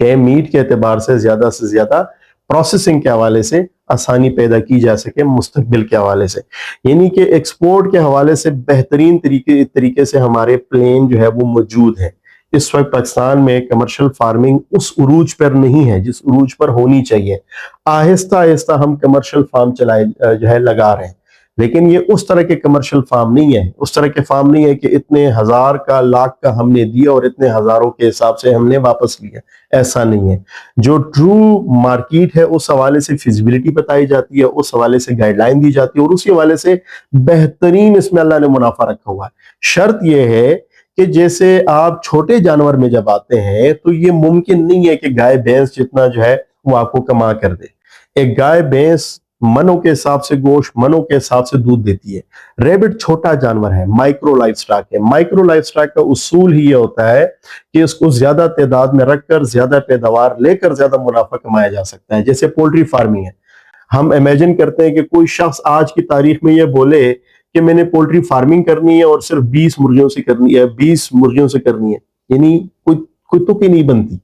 کہ میٹ کے اعتبار سے زیادہ پروسیسنگ کے حوالے سے آسانی پیدا کی جا سکے مستقبل کے حوالے سے. یعنی کہ ایکسپورٹ کے حوالے سے بہترین طریقے سے ہمارے پلین جو ہے وہ موجود ہے. اس وقت پاکستان میں کمرشل فارمنگ اس عروج پر نہیں ہے جس عروج پر ہونی چاہیے. آہستہ آہستہ ہم کمرشل فارم جو ہے لگا رہے ہیں، لیکن یہ اس طرح کے کمرشل فارم نہیں ہے. اس طرح کے فارم نہیں ہے کہ اتنے ہزار کا لاکھ کا ہم نے دیا اور اتنے ہزاروں کے حساب سے ہم نے واپس لیا. ایسا نہیں ہے. جو ٹرو مارکیٹ ہے اس حوالے سے فیزیبلٹی بتائی جاتی ہے، اس حوالے سے گائیڈ لائن دی جاتی ہے، اور اسی حوالے سے بہترین اس میں اللہ نے منافع رکھا ہوا ہے. شرط یہ ہے کہ جیسے آپ چھوٹے جانور میں جب آتے ہیں تو یہ ممکن نہیں ہے کہ گائے بھینس جتنا جو ہے وہ آپ کو کما کر دے. ایک گائے بھینس منوں کے حساب سے گوشت، منوں کے حساب سے دودھ دیتی ہے. ریبٹ چھوٹا جانور ہے، مائکرو لائف سٹاک ہے. مائکرو لائف سٹاک کا اصول ہی یہ ہوتا ہے کہ اس کو زیادہ تعداد میں رکھ کر زیادہ پیداوار لے کر زیادہ منافع کمایا جا سکتا ہے. جیسے پولٹری فارمنگ ہے. ہم امیجن کرتے ہیں کہ کوئی شخص آج کی تاریخ میں یہ بولے کہ میں نے پولٹری فارمنگ کرنی ہے اور صرف 20 مرغیوں سے کرنی ہے، یعنی کوئی تک ہی نہیں بنتی.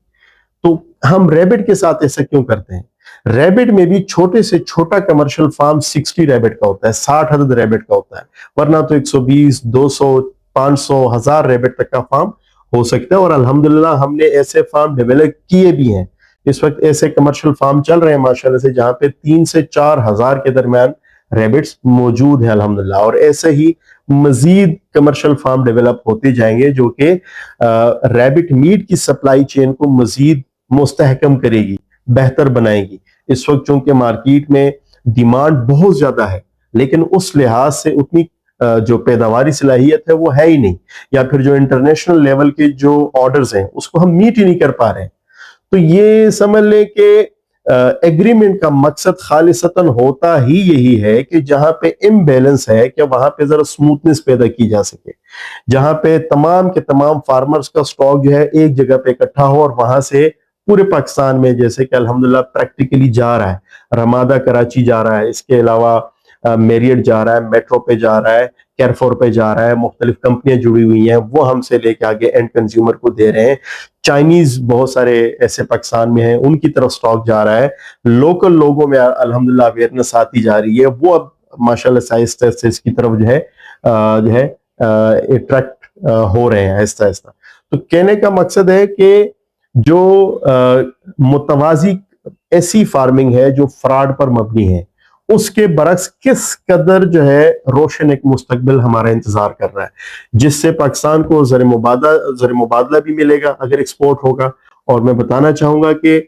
تو ہم ریبٹ کے ساتھ ایسا کیوں کرتے ہیں؟ ریبٹ میں بھی چھوٹے سے چھوٹا کمرشل فارم 60 ریبٹ کا ہوتا ہے، 60 عدد ریبٹ کا ہوتا ہے، ورنہ تو 120 200 500 1000 ریبٹ تک کا فارم ہو سکتا ہے. اور الحمدللہ ہم نے ایسے فارم ڈیولپ کیے بھی ہیں. اس وقت ایسے کمرشل فارم چل رہے ہیں ماشاءاللہ سے جہاں پہ 3 سے 4 ہزار کے درمیان ریبٹس موجود ہیں الحمدللہ. اور ایسے ہی مزید کمرشل فارم ڈیولپ ہوتے جائیں گے جو کہ ریبٹ میٹ کی سپلائی چین کو مزید مستحکم کرے گی، بہتر بنائے گی. اس وقت چونکہ مارکیٹ میں ڈیمانڈ بہت زیادہ ہے، لیکن اس لحاظ سے اتنی جو پیداواری صلاحیت ہے وہ ہے ہی نہیں، یا پھر جو انٹرنیشنل لیول کے جو آرڈرز ہیں اس کو ہم میٹ ہی نہیں کر پا رہے ہیں. تو یہ سمجھ لیں کہ ایگریمنٹ کا مقصد خالصتاً ہوتا ہی یہی ہے کہ جہاں پہ امبیلنس ہے کہ وہاں پہ ذرا سموتھنس پیدا کی جا سکے، جہاں پہ تمام کے تمام فارمرز کا سٹاک جو ہے ایک جگہ پہ اکٹھا ہو، اور وہاں سے پورے پاکستان میں جیسے کہ الحمدللہ پریکٹیکلی جا رہا ہے. رمادہ کراچی جا رہا ہے، اس کے علاوہ میریٹ جا رہا ہے، میٹرو پہ جا رہا ہے، کیرفور پہ جا رہا ہے. مختلف کمپنیاں جڑی ہوئی ہیں، وہ ہم سے لے کے آگے اینڈ کنزیومر کو دے رہے ہیں. چائنیز بہت سارے ایسے پاکستان میں ہیں، ان کی طرف سٹاک جا رہا ہے. لوکل لوگوں میں الحمدللہ اویئرنس آتی جا رہی ہے، وہ اب ماشاءاللہ آہستہ آہستہ اس کی طرف جو ہے اٹریکٹ ہو رہے ہیں آہستہ آہستہ. تو کہنے کا مقصد ہے کہ جو متوازی ایسی فارمنگ ہے جو فراڈ پر مبنی ہے، اس کے برعکس کس قدر جو ہے روشن ایک مستقبل ہمارا انتظار کر رہا ہے، جس سے پاکستان کو زر مبادلہ بھی ملے گا اگر ایکسپورٹ ہوگا. اور میں بتانا چاہوں گا کہ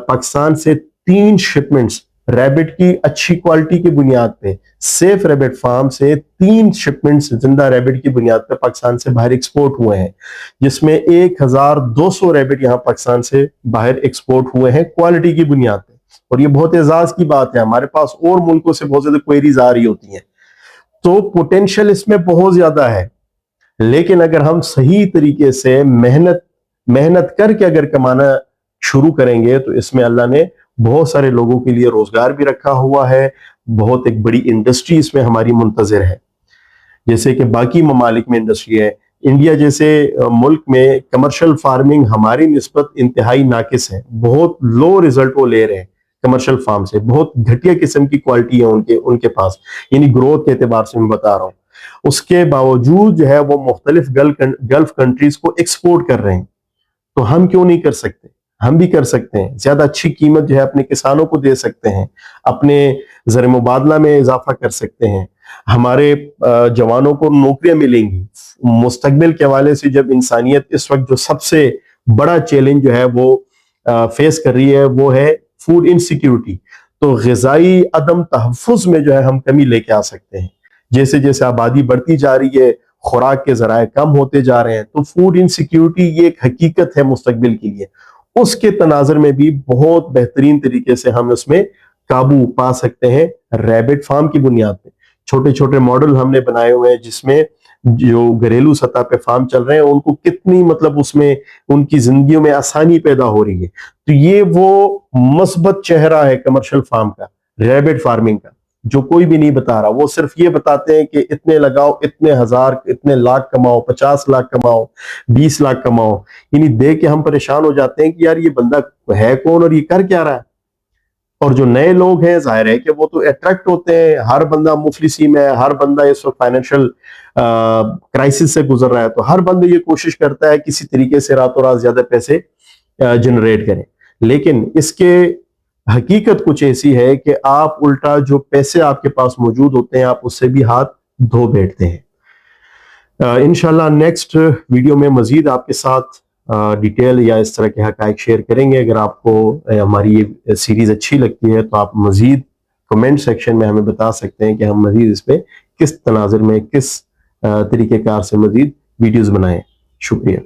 پاکستان سے 3 شپمنٹس ریبٹ کی اچھی کوالٹی کی بنیاد پہ، سیف ریبٹ فارم سے 3 شپمنٹس زندہ ریبٹ کی بنیاد پہ پاکستان سے باہر ایکسپورٹ ہوئے ہیں، جس میں 1200 ریبٹ یہاں پاکستان سے باہر ایکسپورٹ ہوئے ہیں کوالٹی کی بنیاد پہ. اور یہ بہت اعزاز کی بات ہے. ہمارے پاس اور ملکوں سے بہت زیادہ کوئریز آ رہی ہوتی ہیں، تو پوٹینشل اس میں بہت زیادہ ہے. لیکن اگر ہم صحیح طریقے سے محنت کر کے اگر کمانا شروع کریں گے تو اس میں اللہ نے بہت سارے لوگوں کے لیے روزگار بھی رکھا ہوا ہے. بہت ایک بڑی انڈسٹری اس میں ہماری منتظر ہے، جیسے کہ باقی ممالک میں انڈسٹری ہے. انڈیا جیسے ملک میں کمرشل فارمنگ ہماری نسبت انتہائی ناقص ہے. بہت لو ریزلٹ وہ لے رہے ہیں کمرشل فارم سے، بہت گھٹیا قسم کی کوالٹی ہے ان کے پاس، یعنی گروتھ کے اعتبار سے میں بتا رہا ہوں. اس کے باوجود جو ہے وہ مختلف گلف کنٹریز کو ایکسپورٹ کر رہے ہیں. تو ہم کیوں نہیں کر سکتے؟ ہم بھی کر سکتے ہیں. زیادہ اچھی قیمت جو ہے اپنے کسانوں کو دے سکتے ہیں، اپنے زر مبادلہ میں اضافہ کر سکتے ہیں، ہمارے جوانوں کو نوکریاں ملیں گی. مستقبل کے حوالے سے جب انسانیت اس وقت جو سب سے بڑا چیلنج جو ہے وہ فیس کر رہی ہے وہ ہے فوڈ انسیکیورٹی، تو غذائی عدم تحفظ میں جو ہے ہم کمی لے کے آ سکتے ہیں. جیسے جیسے آبادی بڑھتی جا رہی ہے، خوراک کے ذرائع کم ہوتے جا رہے ہیں، تو فوڈ انسیکیورٹی یہ ایک حقیقت ہے مستقبل کے لیے. اس کے تناظر میں بھی بہت بہترین طریقے سے ہم اس میں قابو پا سکتے ہیں ریبٹ فارم کی بنیاد پہ. چھوٹے چھوٹے ماڈل ہم نے بنائے ہوئے ہیں جس میں جو گھریلو سطح پہ فارم چل رہے ہیں ان کو کتنی اس میں ان کی زندگیوں میں آسانی پیدا ہو رہی ہے. تو یہ وہ مثبت چہرہ ہے کمرشل فارم کا، ریبٹ فارمنگ کا، جو کوئی بھی نہیں بتا رہا. وہ صرف یہ بتاتے ہیں کہ اتنے لگاؤ، اتنے ہزار، اتنے لاکھ کماؤ، 50 لاکھ کماؤ، 20 لاکھ کماؤ. یعنی دیکھ کے ہم پریشان ہو جاتے ہیں کہ یار یہ بندہ ہے کون اور یہ کر کیا رہا ہے. اور جو نئے لوگ ہیں ظاہر ہے کہ وہ تو اٹریکٹ ہوتے ہیں. ہر بندہ مفلسی میں ہے، ہر بندہ اس وقت فائنینشیل کرائسس سے گزر رہا ہے، تو ہر بندہ یہ کوشش کرتا ہے کسی طریقے سے راتوں رات زیادہ پیسے جنریٹ کریں. لیکن اس کے حقیقت کچھ ایسی ہے کہ آپ الٹا جو پیسے آپ کے پاس موجود ہوتے ہیں آپ اس سے بھی ہاتھ دھو بیٹھتے ہیں. انشاءاللہ نیکسٹ ویڈیو میں مزید آپ کے ساتھ ڈیٹیل یا اس طرح کے حقائق شیئر کریں گے. اگر آپ کو ہماری یہ سیریز اچھی لگتی ہے تو آپ مزید کمنٹ سیکشن میں ہمیں بتا سکتے ہیں کہ ہم مزید اس پہ کس تناظر میں، کس طریقہ کار سے مزید ویڈیوز بنائیں. شکریہ.